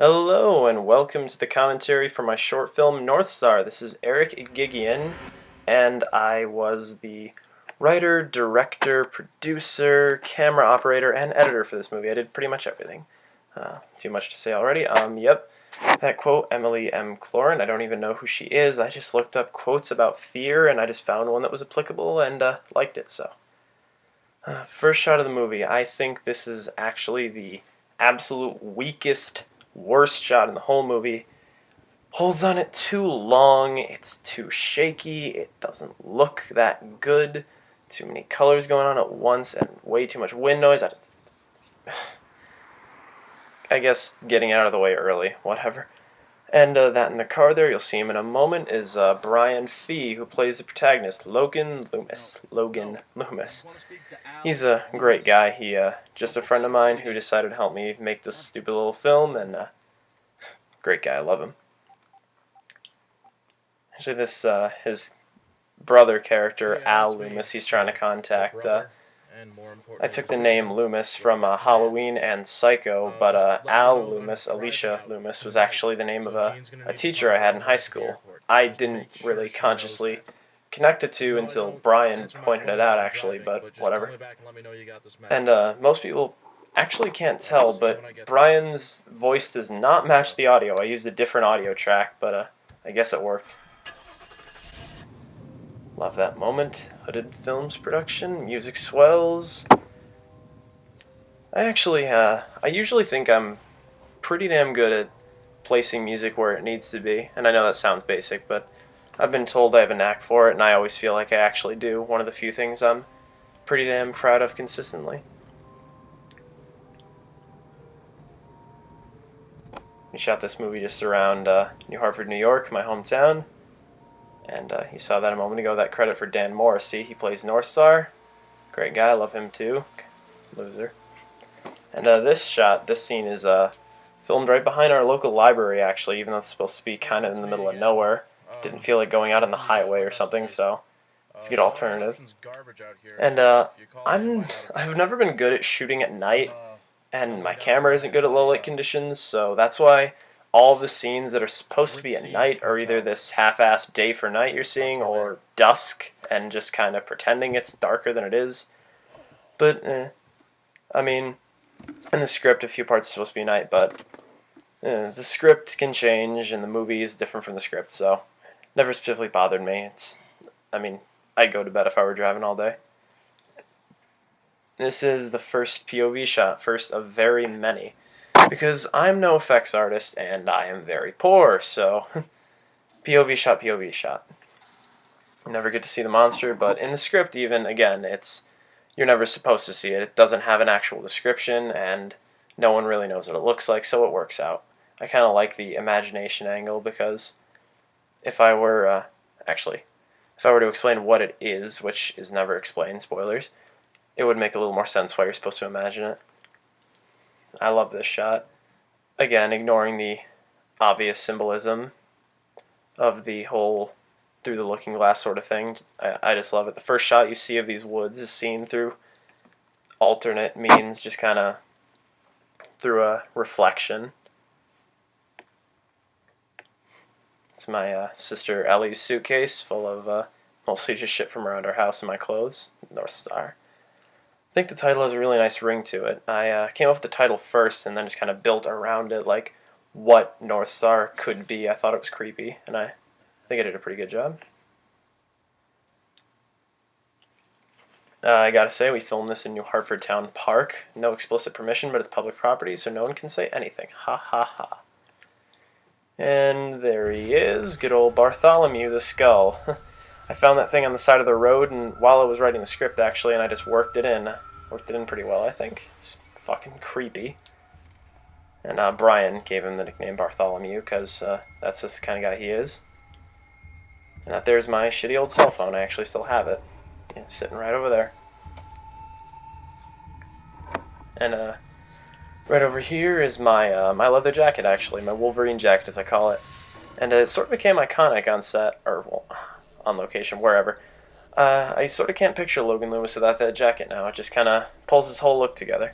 Hello and welcome to the commentary for my short film Northstar. This is Eric Gigian, and I was the writer, director, producer, camera operator, and editor for this movie. I did pretty much everything. Too much to say already. Yep. That quote, Emily M. Cloran, I don't even know who she is. I just looked up quotes about fear, and I just found one that was applicable and liked it, so. First shot of the movie. I think this is actually the absolute weakest worst shot in the whole movie. Holds on it too long, it's too shaky, it doesn't look that good, too many colors going on at once, and way too much wind noise. I guess getting out of the way early, whatever. And that in the car there, you'll see him in a moment, is Brian Fee, who plays the protagonist, Logan Loomis. He's a great guy. He just a friend of mine who decided to help me make this stupid little film, and great guy, I love him. Actually, this his brother character, Al Loomis, he's trying to contact. I took the name Loomis from Halloween and Psycho, but Al Loomis, Alicia Loomis, was actually the name of a teacher I had in high school. I didn't really consciously connect the two until Brian pointed it out, actually, but whatever. And most people actually can't tell, but Brian's voice does not match the audio. I used a different audio track, but I guess it worked. Love that moment. Hooded Films production, music swells. I usually think I'm pretty damn good at placing music where it needs to be, and I know that sounds basic, but I've been told I have a knack for it, and I always feel like I actually do. One of the few things I'm pretty damn proud of consistently. We shot this movie just around New Hartford, New York, my hometown. And you saw that a moment ago, that credit for Dan Morrissey. He plays Northstar. Great guy, I love him too. Loser. And this scene is filmed right behind our local library, actually, even though it's supposed to be kind of in the middle of nowhere. Didn't feel like going out on the highway or something, so it's a good alternative. And I've never been good at shooting at night, and my camera isn't good at low light conditions, so that's why all the scenes that are supposed to be at night are either this half-assed day for night you're seeing, or dusk and just kind of pretending it's darker than it is. But, I mean, in the script a few parts are supposed to be night, but the script can change and the movie is different from the script, so never specifically bothered me. I'd go to bed if I were driving all day. This is the first POV shot, first of very many. Because I'm no effects artist and I am very poor, so POV shot, POV shot. You never get to see the monster, but in the script even, again, you're never supposed to see it. It doesn't have an actual description, and no one really knows what it looks like, so it works out. I kind of like the imagination angle, because if I were to explain what it is, which is never explained, spoilers, it would make a little more sense why you're supposed to imagine it. I love this shot. Again, ignoring the obvious symbolism of the whole through the looking glass sort of thing. I just love it. The first shot you see of these woods is seen through alternate means, just kind of through a reflection. It's my sister Ellie's suitcase full of mostly just shit from around our house and my clothes. Northstar. I think the title has a really nice ring to it. I came up with the title first and then just kind of built around it, like what Northstar could be. I thought it was creepy, and I think I did a pretty good job. I gotta say, we filmed this in New Hartford Town Park. No explicit permission, but it's public property, so no one can say anything. Ha ha ha. And there he is, good old Bartholomew the Skull. I found that thing on the side of the road, and while I was writing the script, actually, and I just worked it in. Worked it in pretty well, I think. It's fucking creepy. And Brian gave him the nickname Bartholomew, because that's just the kind of guy he is. And that there's my shitty old cell phone. I actually still have it. Yeah, sitting right over there. And right over here is my my leather jacket, actually. My Wolverine jacket, as I call it. And it sort of became iconic on set, or well, on location, wherever. I sort of can't picture Logan Loomis without that jacket now. It just kind of pulls his whole look together.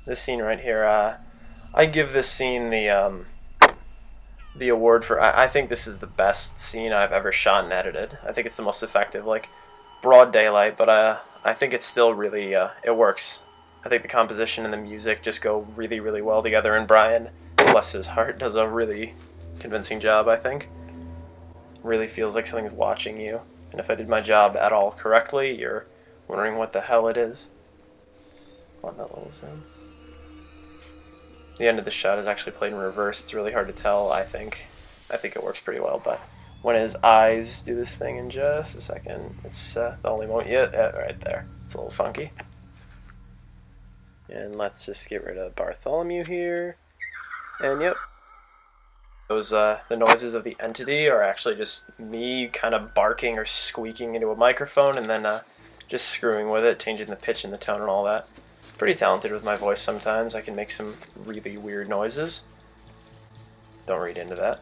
This scene right here, I give this scene the award for. I think this is the best scene I've ever shot and edited. I think it's the most effective, like broad daylight, but I think it's still really it works. I think the composition and the music just go really, really well together, and Brian, bless his heart, does a really convincing job, I think. Really feels like something's watching you, and if I did my job at all correctly, you're wondering what the hell it is. On that little zoom. The end of the shot is actually played in reverse. It's really hard to tell, I think. I think it works pretty well, but when his eyes do this thing in just a second, it's the only moment yet, right there. It's a little funky. And let's just get rid of Bartholomew here. And yep. Those the noises of the entity are actually just me kind of barking or squeaking into a microphone and then just screwing with it, changing the pitch and the tone and all that. Pretty talented with my voice sometimes. I can make some really weird noises. Don't read into that.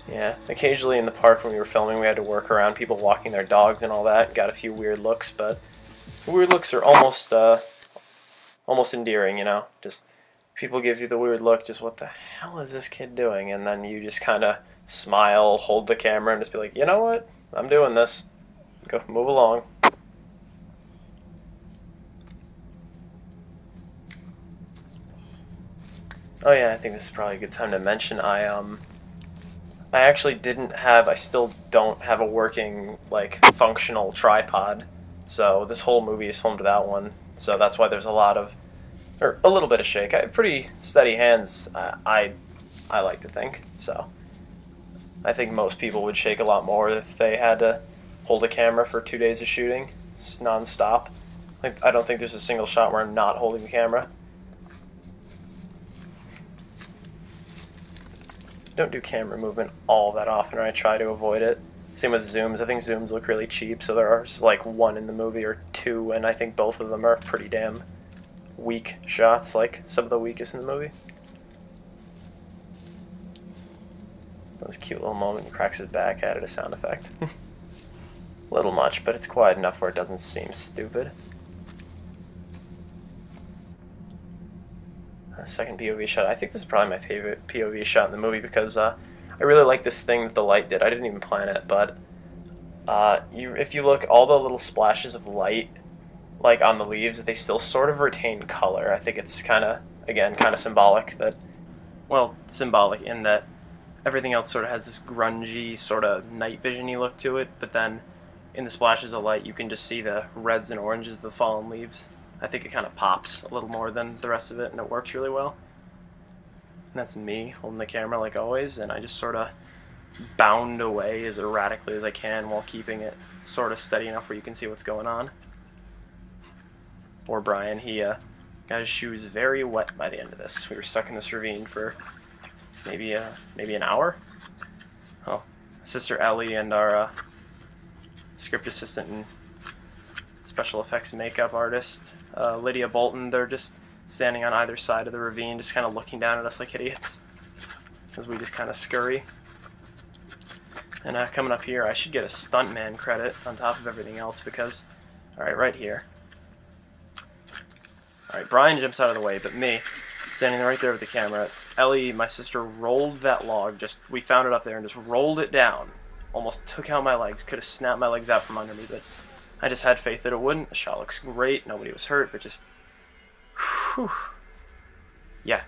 Yeah, occasionally in the park when we were filming we had to work around people walking their dogs and all that. Got a few weird looks, but the weird looks are almost endearing, you know? Just people give you the weird look, just what the hell is this kid doing? And then you just kind of smile, hold the camera, and just be like, you know what? I'm doing this. Go, move along. Oh yeah, I think this is probably a good time to mention I actually I still don't have a working, like, functional tripod. So this whole movie is filmed without one. So that's why there's or a little bit of shake. I have pretty steady hands, I like to think. So I think most people would shake a lot more if they had to hold a camera for 2 days of shooting, just non-stop. Like, I don't think there's a single shot where I'm not holding the camera. Don't do camera movement all that often, or I try to avoid it. Same with zooms. I think zooms look really cheap, so there are like one in the movie or two, and I think both of them are pretty damn weak shots, like some of the weakest in the movie. That was a cute little moment. He cracks his back, added a sound effect. A little much, but it's quiet enough where it doesn't seem stupid. Second POV shot. I think this is probably my favorite POV shot in the movie because I really like this thing that the light did. I didn't even plan it, but if you look, all the little splashes of light, like on the leaves, they still sort of retain color. I think it's kind of symbolic that, well, symbolic in that everything else sort of has this grungy, sort of night vision-y look to it, but then in the splashes of light, you can just see the reds and oranges of the fallen leaves. I think it kind of pops a little more than the rest of it, and it works really well. And that's me holding the camera like always, and I just sort of bound away as erratically as I can while keeping it sort of steady enough where you can see what's going on. Poor Brian, he got his shoes very wet by the end of this. We were stuck in this ravine for maybe an hour. Oh, Sister Ellie and our script assistant and special effects makeup artist, Lydia Bolton, they're just standing on either side of the ravine, just kind of looking down at us like idiots as we just kind of scurry. And coming up here, I should get a stuntman credit on top of everything else because, alright, right here. Alright, Brian jumps out of the way, but me, standing right there with the camera, Ellie, my sister, rolled that log, we found it up there and just rolled it down. Almost took out my legs, could have snapped my legs out from under me, but I just had faith that it wouldn't. The shot looks great, nobody was hurt, but just, whew. Yeah,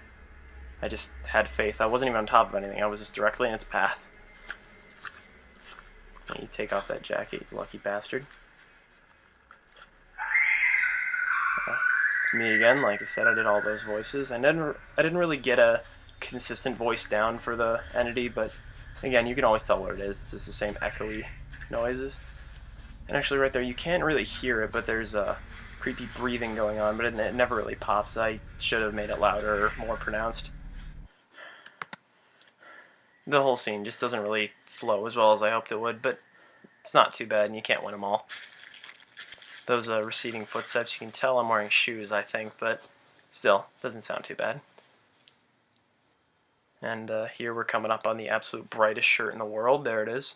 I just had faith. I wasn't even on top of anything, I was just directly in its path. And you take off that jacket, you lucky bastard. It's me again, like I said, I did all those voices. I didn't really get a consistent voice down for the entity, but again, you can always tell what it is. It's just the same echoey noises. And actually right there, you can't really hear it, but there's a creepy breathing going on, but it never really pops. I should have made it louder or more pronounced. The whole scene just doesn't really flow as well as I hoped it would, but it's not too bad, and you can't win them all. Those receding footsteps, you can tell I'm wearing shoes, I think, but still, doesn't sound too bad. And here we're coming up on the absolute brightest shirt in the world. There it is.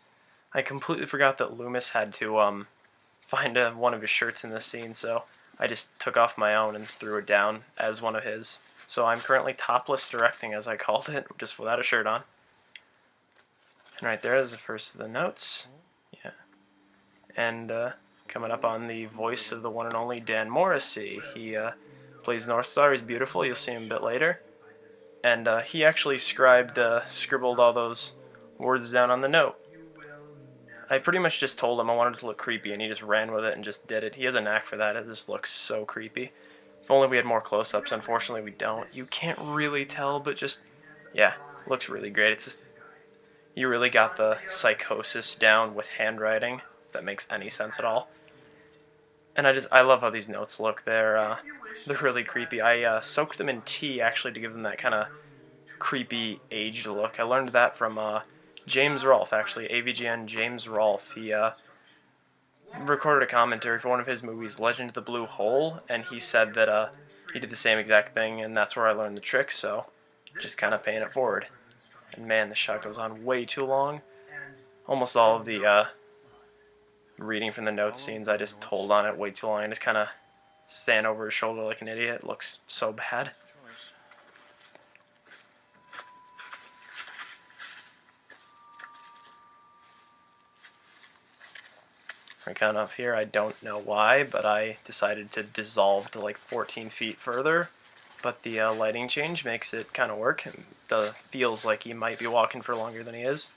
I completely forgot that Loomis had to find one of his shirts in this scene, so I just took off my own and threw it down as one of his. So I'm currently topless directing, as I called it, just without a shirt on. And right there is the first of the notes. Yeah. And coming up on the voice of the one and only Dan Morrissey. He plays Northstar. He's beautiful. You'll see him a bit later. And he actually scribbled all those words down on the note. I pretty much just told him I wanted it to look creepy, and he just ran with it and just did it. He has a knack for that. It just looks so creepy. If only we had more close-ups. Unfortunately, we don't. You can't really tell, but just, yeah, looks really great. It's just, you really got the psychosis down with handwriting, if that makes any sense at all. And I love how these notes look. They're really creepy. I soaked them in tea, actually, to give them that kind of creepy, aged look. I learned that from James Rolfe, actually, AVGN James Rolfe. He recorded a commentary for one of his movies, Legend of the Blue Hole, and he said that he did the same exact thing, and that's where I learned the trick, so just kind of paying it forward. And man, the shot goes on way too long. Almost all of the reading from the note scenes, I just hold on it way too long and just kind of stand over his shoulder like an idiot. It looks so bad. Right kind of up here, I don't know why, but I decided to dissolve to like 14 feet further. But the lighting change makes it kind of work. It feels like he might be walking for longer than he is.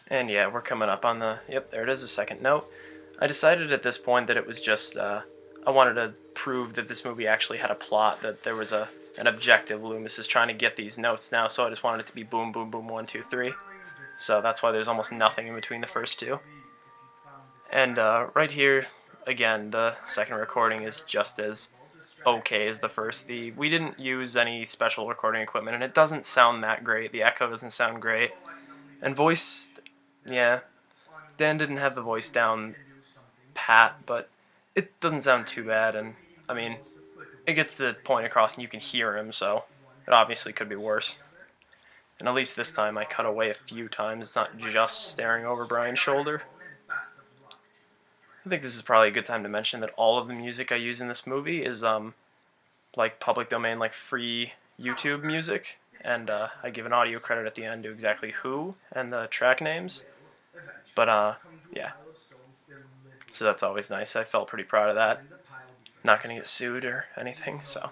And yeah, we're coming up on the, yep, there it is, the second note. I decided at this point that it was just, I wanted to prove that this movie actually had a plot, that there was an objective. Loomis is trying to get these notes now, so I just wanted it to be boom, boom, boom, 1, 2, 3. So that's why there's almost nothing in between the first two. And right here, again, the second recording is just as okay as the first. We didn't use any special recording equipment, and it doesn't sound that great. The echo doesn't sound great. And voice, yeah, Dan didn't have the voice down pat, but it doesn't sound too bad, and, I mean, it gets the point across and you can hear him, so it obviously could be worse. And at least this time I cut away a few times. It's not just staring over Brian's shoulder. I think this is probably a good time to mention that all of the music I use in this movie is like public domain, like free YouTube music. And I give an audio credit at the end to exactly who and the track names. But yeah. So that's always nice. I felt pretty proud of that. Not going to get sued or anything, so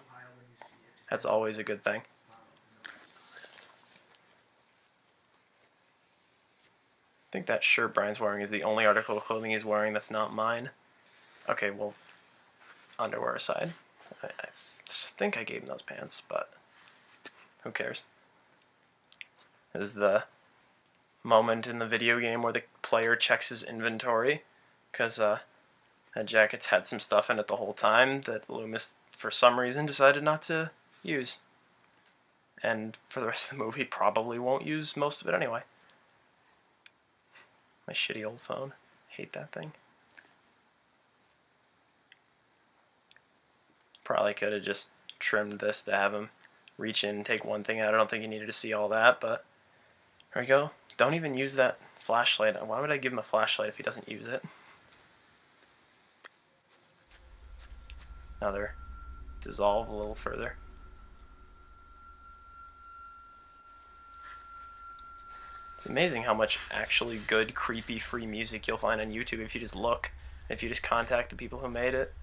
that's always a good thing. I think that shirt Brian's wearing is the only article of clothing he's wearing that's not mine. Okay, well, underwear aside. I think I gave him those pants, but who cares? This is the moment in the video game where the player checks his inventory, because that jacket's had some stuff in it the whole time that Loomis, for some reason, decided not to use. And for the rest of the movie, probably won't use most of it anyway. My shitty old phone. Hate that thing. Probably could have just trimmed this to have him reach in and take one thing out. I don't think he needed to see all that, but there we go. Don't even use that flashlight. Why would I give him a flashlight if he doesn't use it? Another dissolve a little further. It's amazing how much actually good, creepy, free music you'll find on YouTube if you just look, if you just contact the people who made it.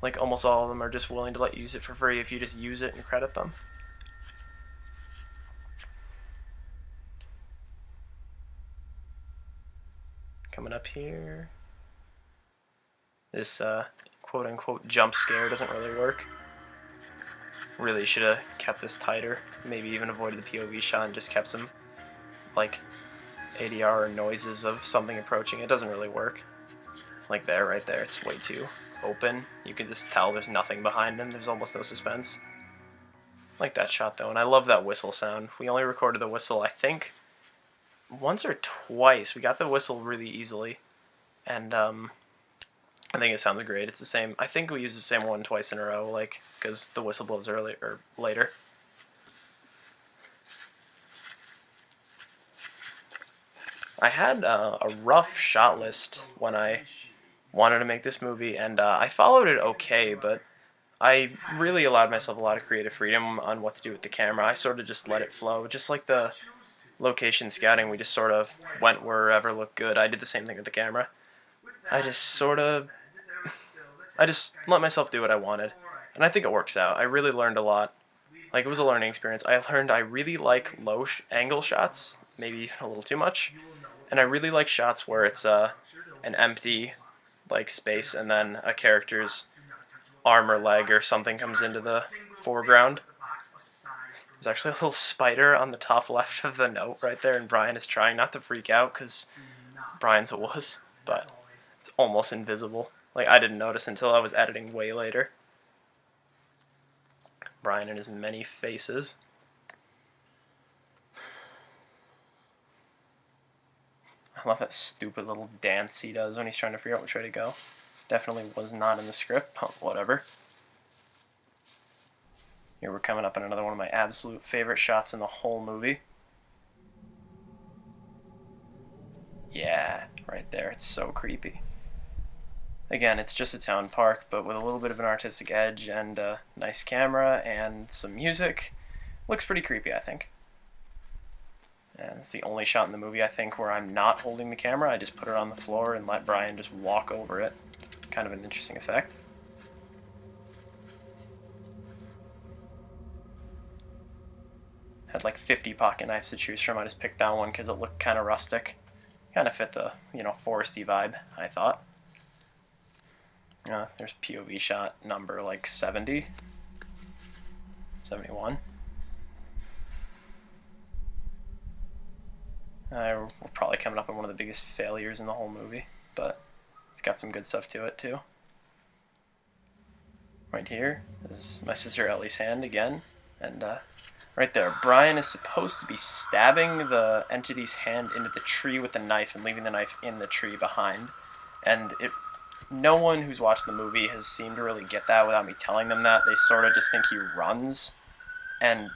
Like, almost all of them are just willing to let you use it for free if you just use it and credit them. Coming up here. This quote-unquote jump scare doesn't really work. Really should have kept this tighter. Maybe even avoided the POV shot and just kept some like ADR or noises of something approaching. It doesn't really work. Like there, right there, it's way too open. You can just tell there's nothing behind him. There's almost no suspense. Like that shot though, and I love that whistle sound. We only recorded the whistle, I think, once or twice. We got the whistle really easily, and I think it sounds great. It's the same. I think we used the same one twice in a row, like because the whistle blows early or later. I had a rough shot list when I wanted to make this movie, and I followed it okay, but I really allowed myself a lot of creative freedom on what to do with the camera. I sort of just let it flow, just like the location scouting. We just sort of went wherever looked good. I did the same thing with the camera. I just sort of, I just let myself do what I wanted, and I think it works out. I really learned a lot. Like, it was a learning experience. I learned I really like low angle shots, maybe a little too much, and I really like shots where it's an empty like space and then a character's arm or leg or something comes into the foreground. There's actually a little spider on the top left of the note right there, and Brian is trying not to freak out because Brian's a wuss, but it's almost invisible. Like, I didn't notice until I was editing way later. Brian and his many faces. I love that stupid little dance he does when he's trying to figure out which way to go. Definitely was not in the script, but whatever. Here we're coming up on another one of my absolute favorite shots in the whole movie. Yeah, right there. It's so creepy. Again, it's just a town park, but with a little bit of an artistic edge and a nice camera and some music. Looks pretty creepy, I think. And it's the only shot in the movie, I think, where I'm not holding the camera. I just put it on the floor and let Brian just walk over it. Kind of an interesting effect. Had like 50 pocket knives to choose from. I just picked that one because it looked kind of rustic. Kind of fit the, foresty vibe, I thought. There's POV shot number like 70. 71. We're probably coming up on one of the biggest failures in the whole movie, but it's got some good stuff to it too. Right here is my sister Ellie's hand again, and right there, Brian is supposed to be stabbing the entity's hand into the tree with the knife and leaving the knife in the tree behind, and no one who's watched the movie has seemed to really get that without me telling them that. They sort of just think he runs, and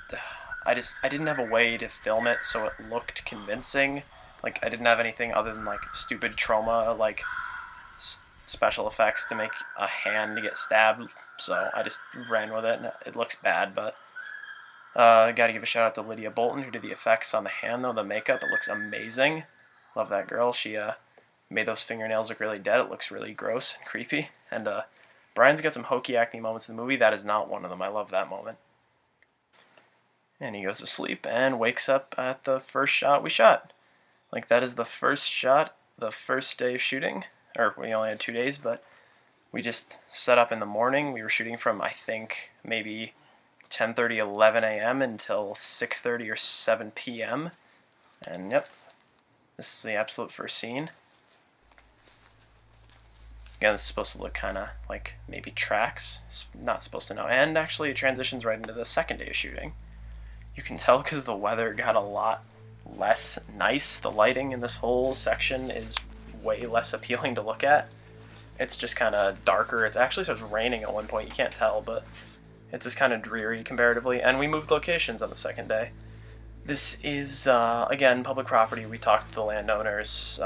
I didn't have a way to film it so it looked convincing. Like, I didn't have anything other than like stupid trauma, like special effects to make a hand get stabbed. So I just ran with it, and it looks bad, but I gotta give a shout out to Lydia Bolton, who did the effects on the hand, though. The makeup, it looks amazing. Love that girl. She made those fingernails look really dead. It looks really gross and creepy. And Brian's got some hokey acting moments in the movie. That is not one of them. I love that moment. And he goes to sleep and wakes up at the first shot we shot. Like, that is the first shot, the first day of shooting. Or, we only had 2 days, but we just set up in the morning. We were shooting from, I think, maybe 10:30, 11 a.m. until 6:30 or 7 p.m. And, yep, this is the absolute first scene. Again, this is supposed to look kind of like maybe tracks. It's not supposed to know. And actually, it transitions right into the second day of shooting. You can tell because the weather got a lot less nice. The lighting in this whole section is way less appealing to look at. It's just kind of darker. It actually starts raining at one point. You can't tell, but it's just kind of dreary comparatively. And we moved locations on the second day. This is, again, public property. We talked to the landowners.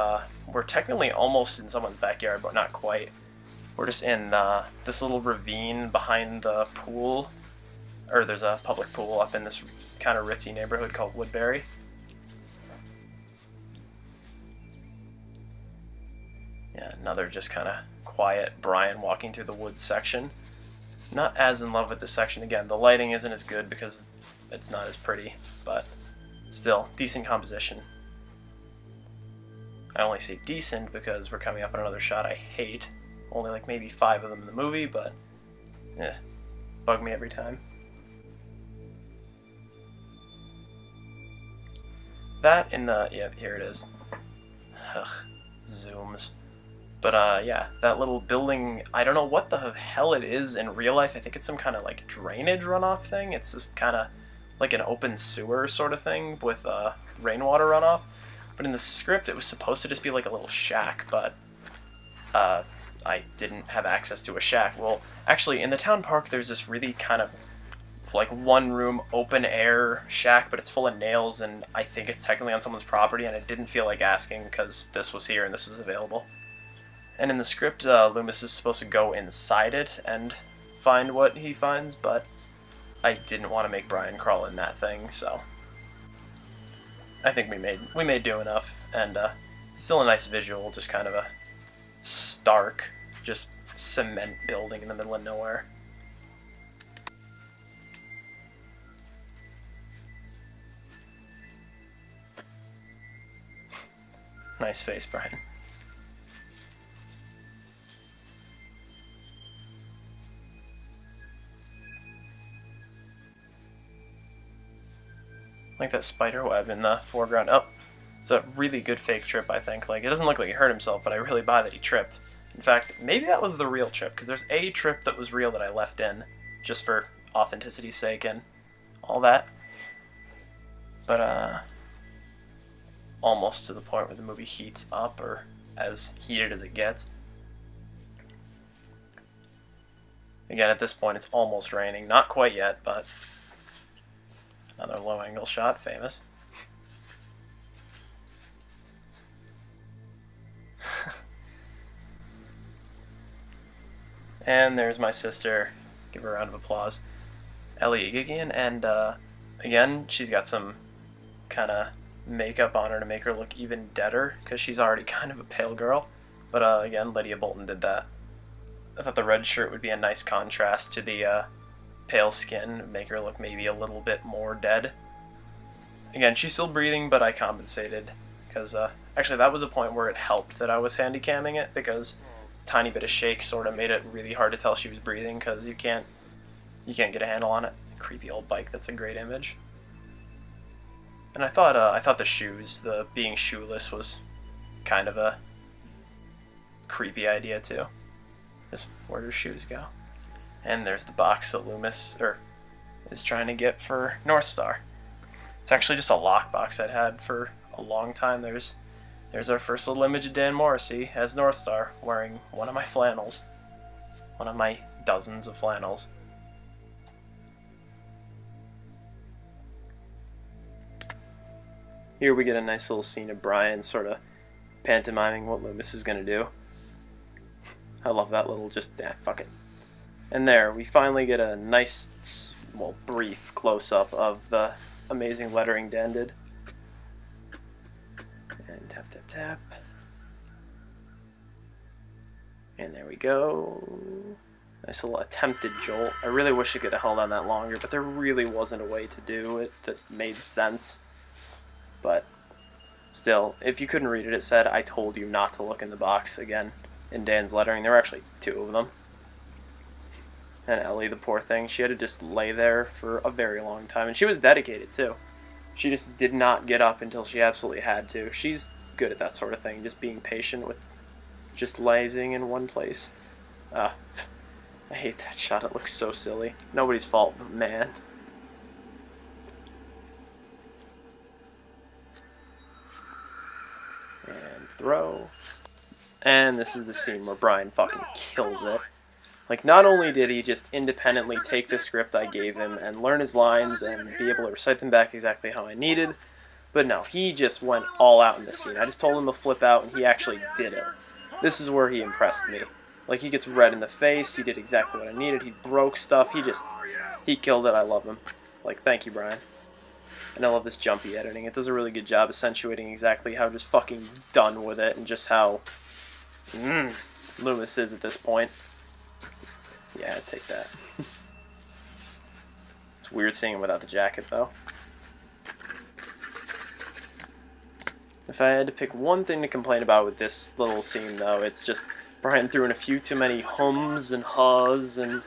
We're technically almost in someone's backyard, but not quite. We're just in this little ravine behind the pool. Or there's a public pool up in this kind of ritzy neighborhood called Woodbury. Yeah, another just kind of quiet Brian walking through the woods section. Not as in love with this section. Again, the lighting isn't as good because it's not as pretty, but still, decent composition. I only say decent because we're coming up on another shot I hate. Only like maybe 5 of them in the movie, but bug me every time. That in the, yeah, here it is. Ugh, zooms. But yeah, that little building, I don't know what the hell it is in real life. I think it's some kind of like drainage runoff thing. It's just kind of like an open sewer sort of thing with rainwater runoff. But in the script, it was supposed to just be like a little shack, but I didn't have access to a shack. Well, actually, in the town park, there's this really kind of like one room open air shack, but it's full of nails, and I think it's technically on someone's property, and I didn't feel like asking because this was here and this was available. And in the script, Loomis is supposed to go inside it and find what he finds, but I didn't want to make Brian crawl in that thing, so I think we made do enough, and still a nice visual, just kind of a stark, just cement building in the middle of nowhere. Nice face, Brian. Like that spider web in the foreground. Oh, it's a really good fake trip, I think. Like, it doesn't look like he hurt himself, but I really buy that he tripped. In fact, maybe that was the real trip, because there's a trip that was real that I left in, just for authenticity's sake and all that. But, almost to the point where the movie heats up, or as heated as it gets. Again, at this point, it's almost raining. Not quite yet, but another low-angle shot, famous. And there's my sister. Give her a round of applause. Ellie Gigian, and again, she's got some kind of makeup on her to make her look even deader, because she's already kind of a pale girl. But again, Lydia Bolton did that. I thought the red shirt would be a nice contrast to the pale skin, make her look maybe a little bit more dead. Again, she's still breathing, but I compensated, because actually that was a point where it helped that I was handycamming it, because a tiny bit of shake sort of made it really hard to tell she was breathing, because you can't get a handle on it. Creepy old bike, that's a great image. And I thought the shoes, the being shoeless, was kind of a creepy idea too. Just where do shoes go? And there's the box that Loomis is trying to get for Northstar. It's actually just a lockbox I'd had for a long time. There's our first little image of Dan Morrissey as Northstar, wearing one of my flannels. One of my dozens of flannels. Here we get a nice little scene of Brian sort of pantomiming what Loomis is going to do. I love that little fuck it. And there, we finally get a nice, well, brief close-up of the amazing lettering Dan did. And tap, tap, tap. And there we go. Nice little attempted jolt. I really wish it could have held on that longer, but there really wasn't a way to do it that made sense. But still, if you couldn't read it, it said, "I told you not to look in the box," again, in Dan's lettering. There were actually two of them. And Ellie, the poor thing, she had to just lay there for a very long time. And she was dedicated, too. She just did not get up until she absolutely had to. She's good at that sort of thing, just being patient with just lazing in one place. I hate that shot. It looks so silly. Nobody's fault but man. And throw. And this is the scene where Brian fucking kills it. Like, not only did he just independently take the script I gave him and learn his lines and be able to recite them back exactly how I needed, but no, he just went all out in this scene. I just told him to flip out, and he actually did it. This is where he impressed me. Like, he gets red in the face, he did exactly what I needed, he broke stuff, he killed it. I love him. Like, thank you, Brian. And I love this jumpy editing. It does a really good job accentuating exactly how just fucking done with it and just how Loomis is at this point. Yeah, I'd take that. It's weird seeing him without the jacket, though. If I had to pick one thing to complain about with this little scene, though, it's just Brian threw in a few too many hums and haws and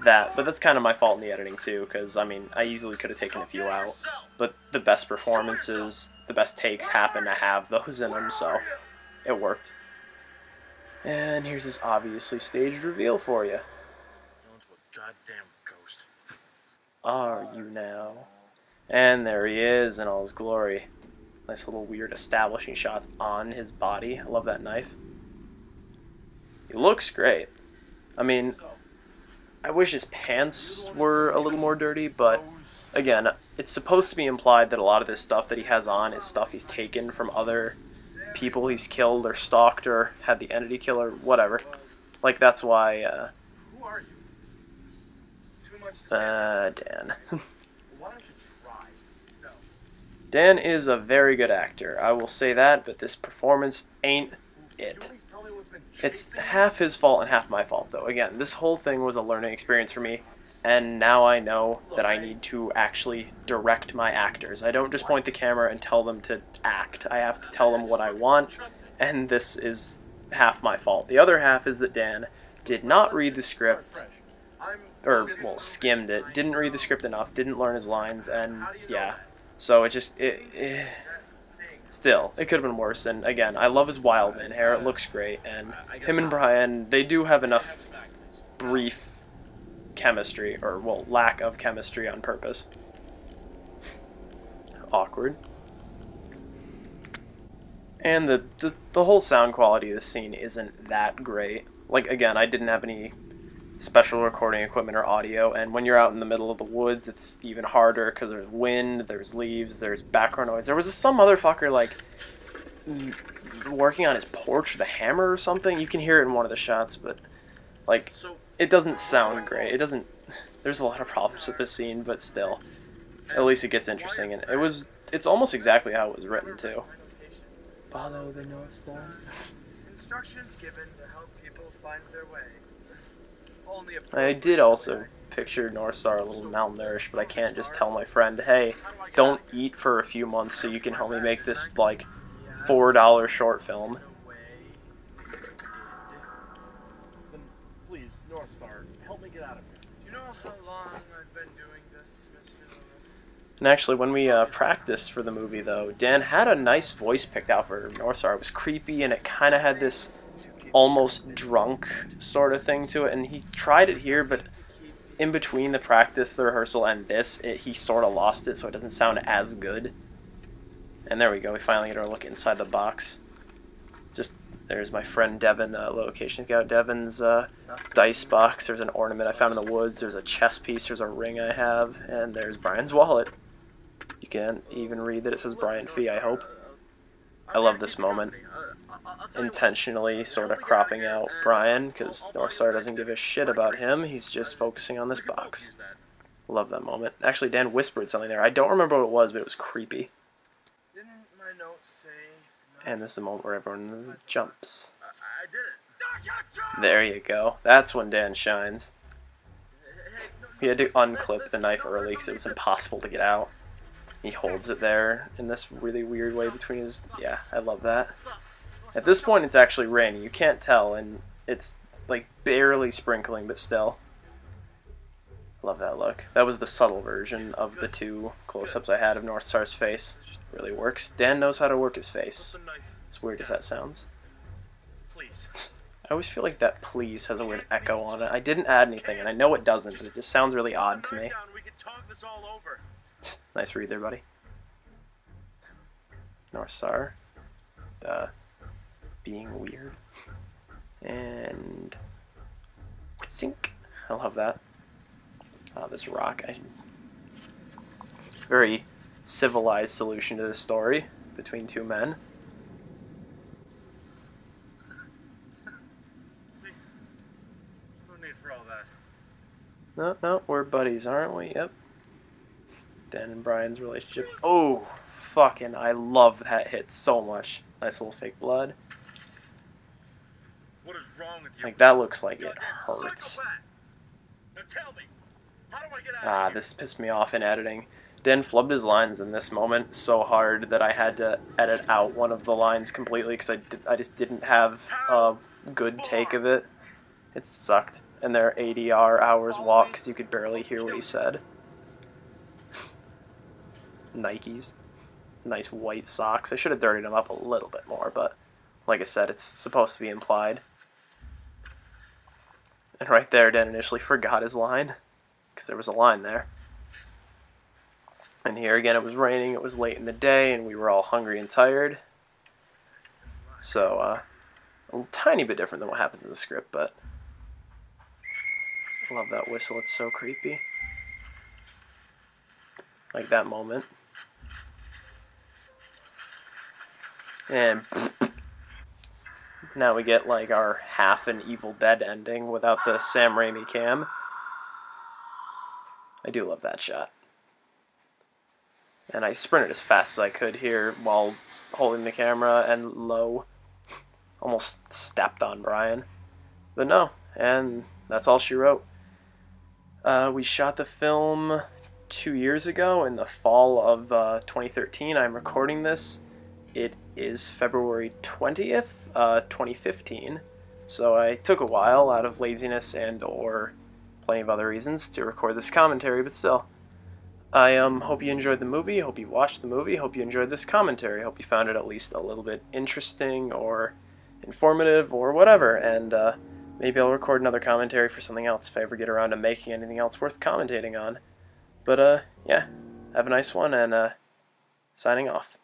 that. But that's kind of my fault in the editing, too, because, I mean, I easily could have taken a few out. But the best performances, the best takes happen to have those in them, so it worked. And here's this obviously staged reveal for you. Goddamn ghost. Are you now? And there he is in all his glory. Nice little weird establishing shots on his body. I love that knife. He looks great. I mean, I wish his pants were a little more dirty, but again, it's supposed to be implied that a lot of this stuff that he has on is stuff he's taken from other people he's killed or stalked or had the entity kill or whatever. Like, that's why, Who are you? Too much to say. Dan. Why don't you try? No. Dan is a very good actor, I will say that, but this performance ain't it. It's half his fault and half my fault, though. Again, this whole thing was a learning experience for me, and now I know that I need to actually direct my actors. I don't just point the camera and tell them to act. I have to tell them what I want, and this is half my fault. The other half is that Dan did not read the script, or, well, skimmed it, didn't read the script enough, didn't learn his lines, and, yeah. So still, it could have been worse, and again, I love his Wildman hair, it looks great, and him and Brian, they do have enough brief chemistry, or, well, lack of chemistry on purpose. Awkward. And the whole sound quality of this scene isn't that great. Like, again, I didn't have any special recording equipment or audio, and when you're out in the middle of the woods, it's even harder because there's wind, there's leaves, there's background noise. There was some motherfucker, like, working on his porch with a hammer or something. You can hear it in one of the shots, but, like, it doesn't sound great. It doesn't... There's a lot of problems with this scene, but still, at least it gets interesting, and it's almost exactly how it was written, too. Follow the Northstar. Instructions given to help people find their way. I did also picture Northstar a little malnourished, but I can't just tell my friend, hey, don't eat for a few months so you can help me make this, like, $4 short film. Then please, Northstar, help me get out of here. Do you know how long I've been doing this, Mr. Lewis? And actually, when we practiced for the movie, though, Dan had a nice voice picked out for Northstar. It was creepy, and it kind of had this almost drunk sort of thing to it, and he tried it here, but in between the practice, the rehearsal, and this, he sort of lost it, so it doesn't sound as good. And there we go, we finally get our look inside the box. Just, there's my friend Devin, location scout Devin's dice box. There's an ornament I found in the woods, there's a chess piece, there's a ring I have, and there's Brian's wallet. You can't even read that it says Brian Fee, I hope. I love this moment. Intentionally sort of cropping out Brian, because Northstar doesn't give a shit about him, he's just focusing on this box. Love that moment. Actually, Dan whispered something there. I don't remember what it was, but it was creepy. Didn't my notes say... And this is the moment where everyone jumps. I did it. There you go. That's when Dan shines. He had to unclip the knife early because it was impossible to get out. He holds it there in this really weird way between his... Yeah, I love that. At this point, it's actually raining. You can't tell, and it's, like, barely sprinkling, but still. Love that look. That was the subtle version of the two close-ups I had of Northstar's face. Really works. Dan knows how to work his face. As weird as that sounds. Please. I always feel like that please has a weird echo on it. I didn't add anything, and I know it doesn't, but it just sounds really odd to me. We can talk this all over. Nice read there, buddy. Northstar. Being weird. And... sink. I love that. This rock. Very civilized solution to this story between two men. See? There's no need for all that. No, we're buddies, aren't we? Yep. Dan and Brian's relationship. Oh, fucking, I love that hit so much. Nice little fake blood. What is wrong with you? Like, that looks like it hurts. Now tell me, how do I get out of here? This pissed me off in editing. Dan flubbed his lines in this moment so hard that I had to edit out one of the lines completely because I just didn't have a good take of it. It sucked. And their ADR hours walk because you could barely hear what he said. Nikes. Nice white socks. I should have dirtied them up a little bit more, but like I said, it's supposed to be implied. And right there, Dan initially forgot his line, because there was a line there. And here again, it was raining, it was late in the day, and we were all hungry and tired. So, a tiny bit different than what happens in the script, but... Love that whistle, it's so creepy. Like that moment. And now we get like our half an Evil Dead ending without the Sam Raimi cam. I do love that shot. And I sprinted as fast as I could here while holding the camera and low. Almost stepped on Brian. But no, and that's all she wrote. We shot the film 2 years ago in the fall of 2013. I'm recording this. It is February 20th, 2015. So I took a while out of laziness and or plenty of other reasons to record this commentary, but still. I hope you enjoyed the movie, hope you watched the movie, hope you enjoyed this commentary, hope you found it at least a little bit interesting or informative or whatever, and maybe I'll record another commentary for something else if I ever get around to making anything else worth commentating on. But yeah, have a nice one, and signing off.